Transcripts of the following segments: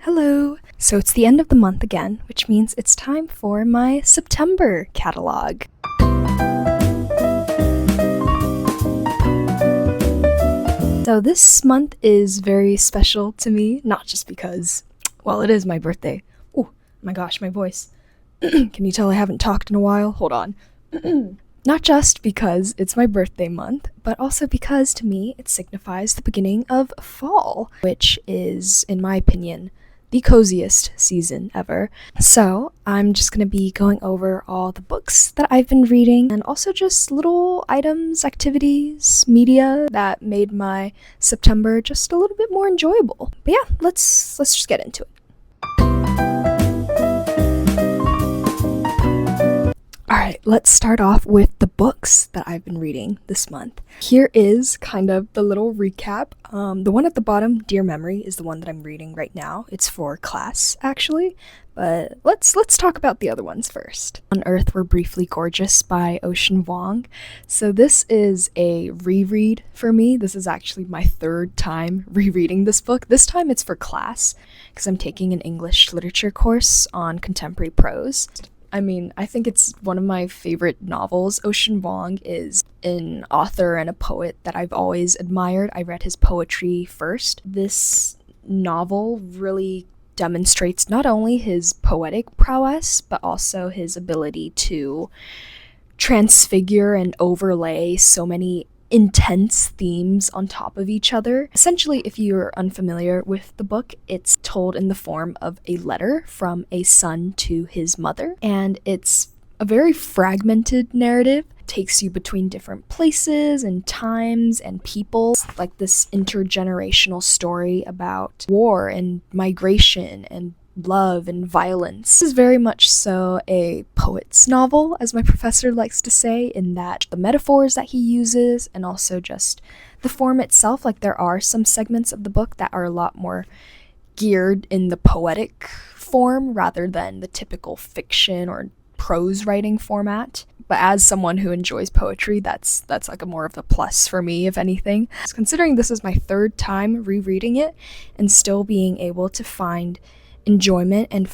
Hello! So it's the end of the month again, which means it's time for my September catalog. So this month is very special to me, not just because, well, it is my birthday. Oh my gosh, my voice. Can you tell I haven't talked in a while? Hold on. Not just because it's my birthday month, but also because to me it signifies the beginning of fall, which is, in my opinion, the coziest season ever. So I'm just going to be going over all the books that I've been reading and also just little items, activities, media that made my September just a little bit more enjoyable. But yeah, let's just get into it. Alright, let's start off with the books that I've been reading this month. Here is kind of the little recap. The one at the bottom, Dear Memory, is the one that I'm reading right now. It's for class, actually, but let's talk about the other ones first. On Earth We're Briefly Gorgeous by Ocean Vuong. So this is a reread for me. This is actually my third time rereading this book. This time it's for class, because I'm taking an English literature course on contemporary prose. I mean, I think it's one of my favorite novels. Ocean Vuong is an author and a poet that I've always admired. I read his poetry first. This novel really demonstrates not only his poetic prowess, but also his ability to transfigure and overlay so many intense themes on top of each other. Essentially, if you're unfamiliar with the book, it's told in the form of a letter from a son to his mother, and it's a very fragmented narrative. It takes you between different places and times and people, like this intergenerational story about war and migration and love and violence. This is very much so a poet's novel, as my professor likes to say, in that the metaphors that he uses and also just the form itself, like there are some segments of the book that are a lot more geared in the poetic form rather than the typical fiction or prose writing format. But as someone who enjoys poetry, that's like a more of a plus for me, if anything. Considering this is my third time rereading it and still being able to find enjoyment and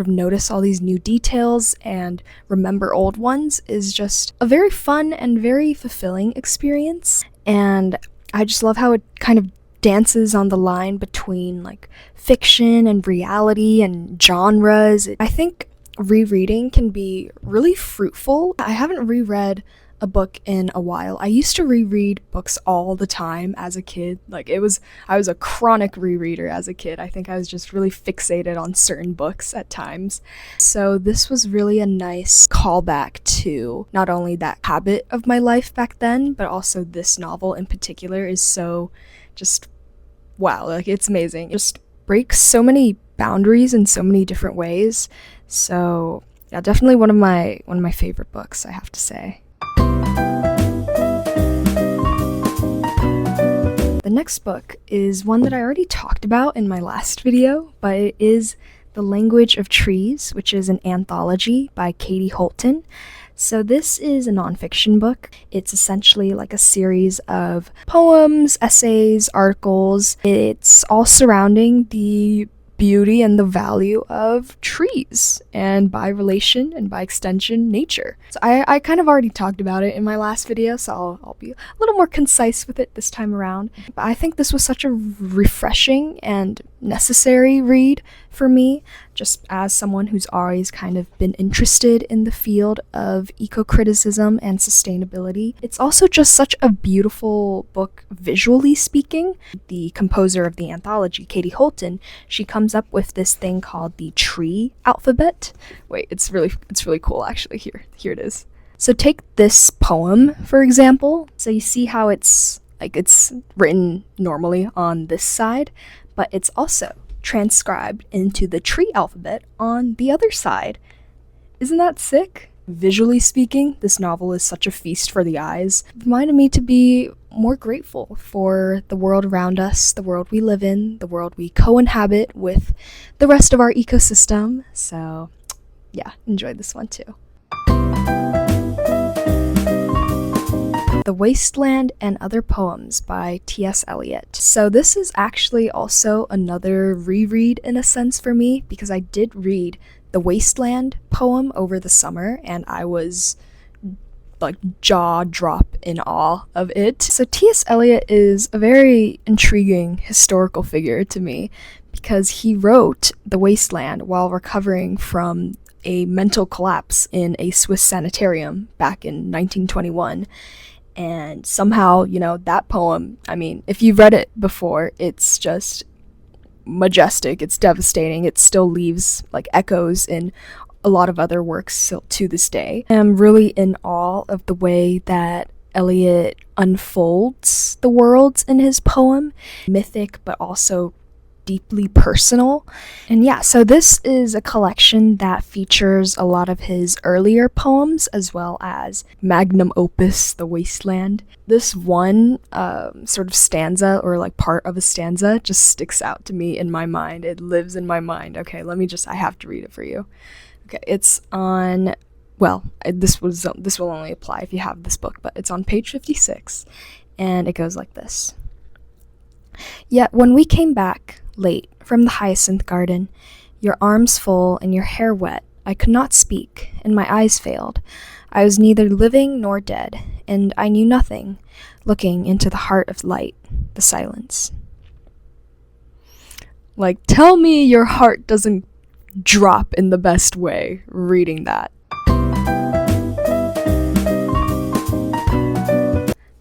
notice all these new details and remember old ones is just a very fun and very fulfilling experience. And I just love how it kind of dances on the line between like fiction and reality and genres. I think rereading can be really fruitful. I haven't reread a book in a while. I used to reread books all the time as a kid. I was a chronic rereader as a kid. I think I was just really fixated on certain books at times. So this was really a nice callback to not only that habit of my life back then, but also this novel in particular is so just wow, it's amazing. It just breaks so many boundaries in so many different ways. So yeah, definitely one of my favorite books, I have to say. The next book is one that I already talked about in my last video, but it is The Language of Trees, which is an anthology by Katie Holton. So this is a nonfiction book. It's essentially like a series of poems, essays, articles. It's all surrounding the beauty and the value of trees, and by relation and by extension, nature. So I kind of already talked about it in my last video, so I'll be a little more concise with it this time around. But I think this was such a refreshing and necessary read for me, just as someone who's always kind of been interested in the field of eco-criticism and sustainability. It's also just such a beautiful book visually speaking. The composer of the anthology, Katie Holton, she comes up with this thing called the tree alphabet. Wait, it's really cool actually. Here it is. So take this poem, for example. So you see how it's written normally on this side, but it's also transcribed into the tree alphabet on the other side. Isn't that sick? Visually speaking, this novel is such a feast for the eyes. It reminded me to be more grateful for the world around us, the world we live in, the world we co-inhabit with the rest of our ecosystem. So yeah, enjoyed this one too. The Wasteland and Other Poems by T.S. Eliot. So this is actually also another reread in a sense for me, because I did read the Wasteland poem over the summer and I was like jaw drop in awe of it. So T.S. Eliot is a very intriguing historical figure to me because he wrote The Wasteland while recovering from a mental collapse in a Swiss sanitarium back in 1921. And somehow, that poem, I mean, if you've read it before, it's just majestic, it's devastating, it still leaves like echoes in a lot of other works still to this day. I'm really in awe of the way that Eliot unfolds the worlds in his poem, mythic but also deeply personal. And yeah, so this is a collection that features a lot of his earlier poems as well as magnum opus, The Wasteland. This one sort of stanza, or like part of a stanza, just sticks out to me in my mind. It lives in my mind. Okay, I have to read it for you. Okay, it's on, well, this will only apply if you have this book, but it's on page 56, and it goes like this. Yet when we came back, late, from the hyacinth garden, your arms full and your hair wet, I could not speak, and my eyes failed. I was neither living nor dead, and I knew nothing, looking into the heart of light, the silence. Like, tell me your heart doesn't drop in the best way reading that.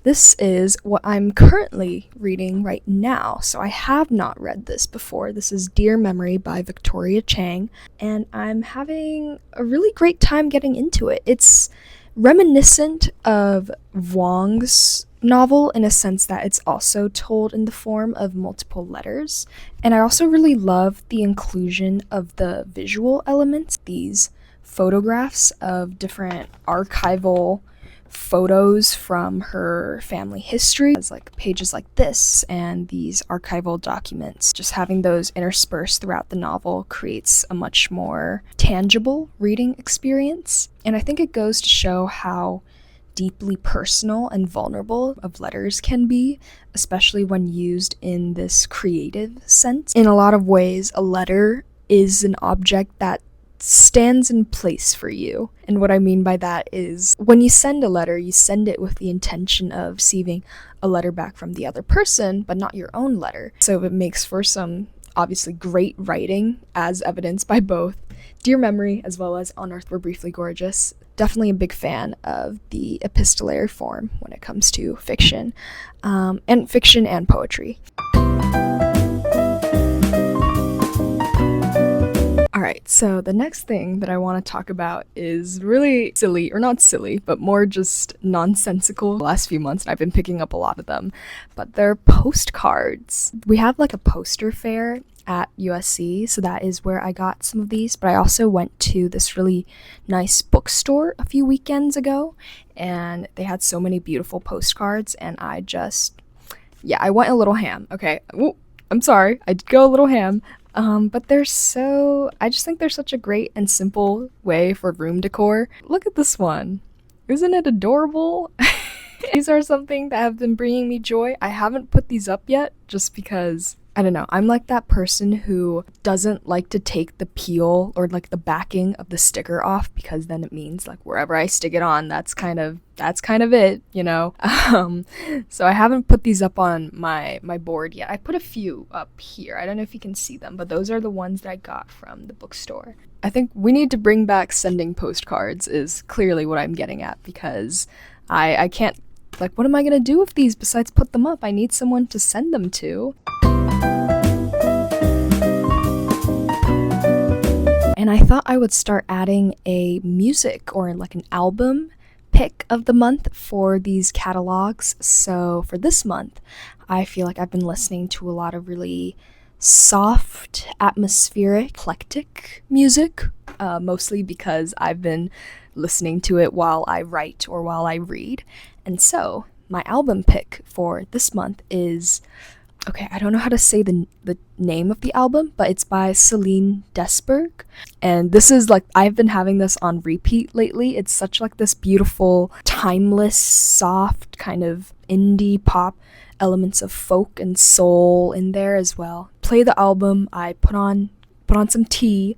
This is what I'm currently reading right now, so I have not read this before. This is Dear Memory by Victoria Chang, and I'm having a really great time getting into it. It's reminiscent of Wong's novel in a sense that it's also told in the form of multiple letters, and I also really love the inclusion of the visual elements, these photographs of different archival photos from her family history. It's like pages like this and these archival documents. Just having those interspersed throughout the novel creates a much more tangible reading experience. And I think it goes to show how deeply personal and vulnerable of letters can be, especially when used in this creative sense. In a lot of ways, a letter is an object that stands in place for you. And what I mean by that is when you send a letter, you send it with the intention of receiving a letter back from the other person, but not your own letter. So it makes for some obviously great writing, as evidenced by both Dear Memory as well as On Earth We're Briefly Gorgeous. Definitely a big fan of the epistolary form when it comes to fiction, and poetry. Alright, so the next thing that I want to talk about is really silly, or not silly, but more just nonsensical. The last few months, and I've been picking up a lot of them, but they're postcards. We have like a poster fair at USC, so that is where I got some of these, but I also went to this really nice bookstore a few weekends ago, and they had so many beautiful postcards, and I went a little ham, okay? Ooh, I'm sorry, I did go a little ham. But I just think they're such a great and simple way for room decor. Look at this one. Isn't it adorable? These are something that have been bringing me joy. I haven't put these up yet just because, I don't know, I'm like that person who doesn't like to take the peel or like the backing of the sticker off, because then it means like wherever I stick it on, that's kind of it, you know? So I haven't put these up on my board yet. I put a few up here. I don't know if you can see them, but those are the ones that I got from the bookstore. I think we need to bring back sending postcards is clearly what I'm getting at, because I can't, like, what am I gonna do with these besides put them up? I need someone to send them to. And I thought I would start adding a music or like an album pick of the month for these catalogs. So for this month, I feel like I've been listening to a lot of really soft, atmospheric, eclectic music, mostly because I've been listening to it while I write or while I read. And so my album pick for this month is Okay, I don't know how to say the name of the album, but it's by Celine Desberg. And this is like, I've been having this on repeat lately. It's such like this beautiful, timeless, soft kind of indie pop, elements of folk and soul in there as well. Play the album, I put on some tea,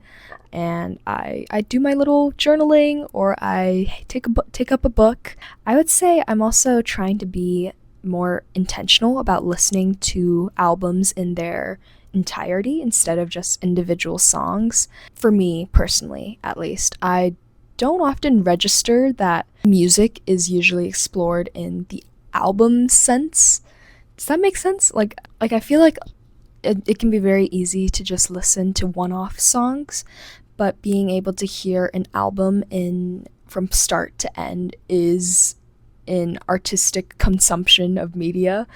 and I do my little journaling, or I take up a book. I would say I'm also trying to be more intentional about listening to albums in their entirety instead of just individual songs. For me personally, at least, I don't often register that music is usually explored in the album sense. Does that make sense? Like I feel like it can be very easy to just listen to one-off songs, but being able to hear an album in from start to end is an artistic consumption of media,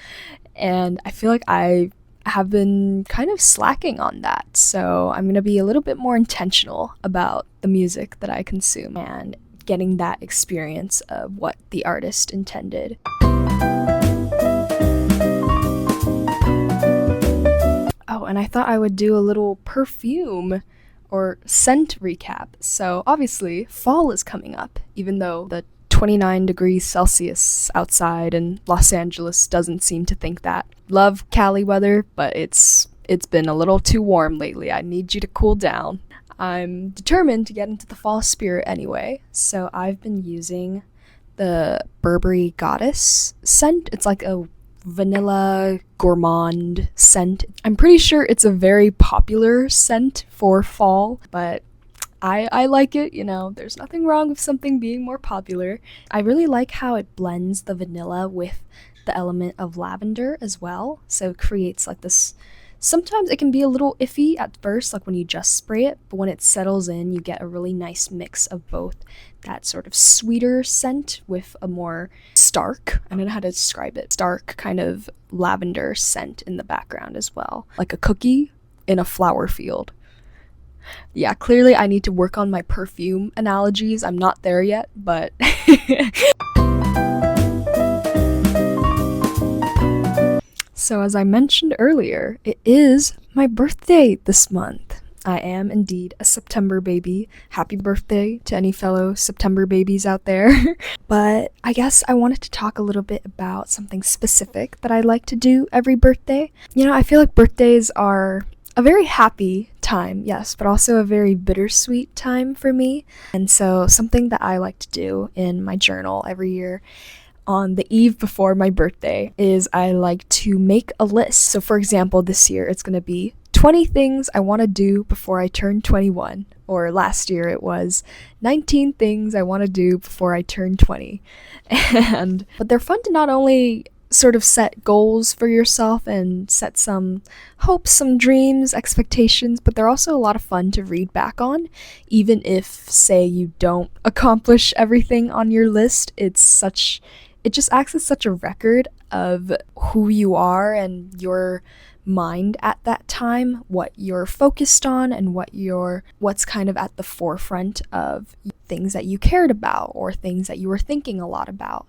and I feel like I have been kind of slacking on that. So I'm going to be a little bit more intentional about the music that I consume and getting that experience of what the artist intended. Oh, and I thought I would do a little perfume or scent recap. So obviously, fall is coming up, even though the 29 degrees Celsius outside and Los Angeles doesn't seem to think that. Love Cali weather, but it's been a little too warm lately. I need you to cool down. I'm determined to get into the fall spirit anyway, so I've been using the Burberry Goddess scent. It's like a vanilla gourmand scent. I'm pretty sure it's a very popular scent for fall, but I like it, you know, there's nothing wrong with something being more popular. I really like how it blends the vanilla with the element of lavender as well. So it creates like this, sometimes it can be a little iffy at first, like when you just spray it, but when it settles in, you get a really nice mix of both that sort of sweeter scent with a more stark, I don't know how to describe it, stark kind of lavender scent in the background as well. Like a cookie in a flower field. Yeah, clearly I need to work on my perfume analogies. I'm not there yet, but so as I mentioned earlier, it is my birthday this month. I am indeed a September baby. Happy birthday to any fellow September babies out there. But I guess I wanted to talk a little bit about something specific that I like to do every birthday. You know, I feel like birthdays are a very happy time, yes, but also a very bittersweet time for me. And so something that I like to do in my journal every year on the eve before my birthday is I like to make a list. So for example, this year it's going to be 20 things I want to do before I turn 21. Or last year it was 19 things I want to do before I turn 20. But they're fun to not only sort of set goals for yourself and set some hopes, some dreams, expectations, but they're also a lot of fun to read back on. Even if, say, you don't accomplish everything on your list, it just acts as such a record of who you are and your mind at that time, what you're focused on, and what's kind of at the forefront of things that you cared about or things that you were thinking a lot about.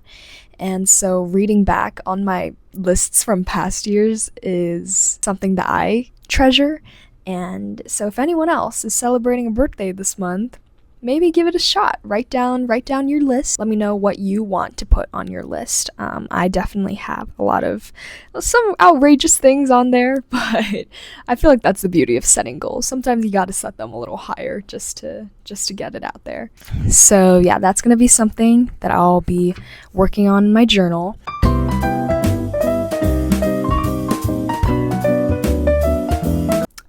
And so reading back on my lists from past years is something that I treasure. And so if anyone else is celebrating a birthday this month, maybe give it a shot. Write down your list. Let me know what you want to put on your list. I definitely have some outrageous things on there, but I feel like that's the beauty of setting goals. Sometimes you got to set them a little higher just to get it out there. So yeah, that's gonna be something that I'll be working on in my journal.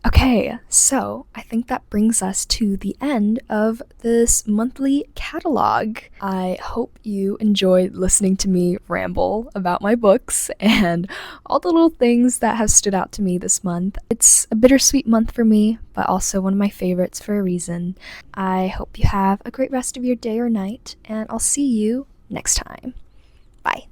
Okay, so I think that brings us to the end of this monthly catalog. I hope you enjoyed listening to me ramble about my books and all the little things that have stood out to me this month. It's a bittersweet month for me, but also one of my favorites for a reason. I hope you have a great rest of your day or night, and I'll see you next time. Bye.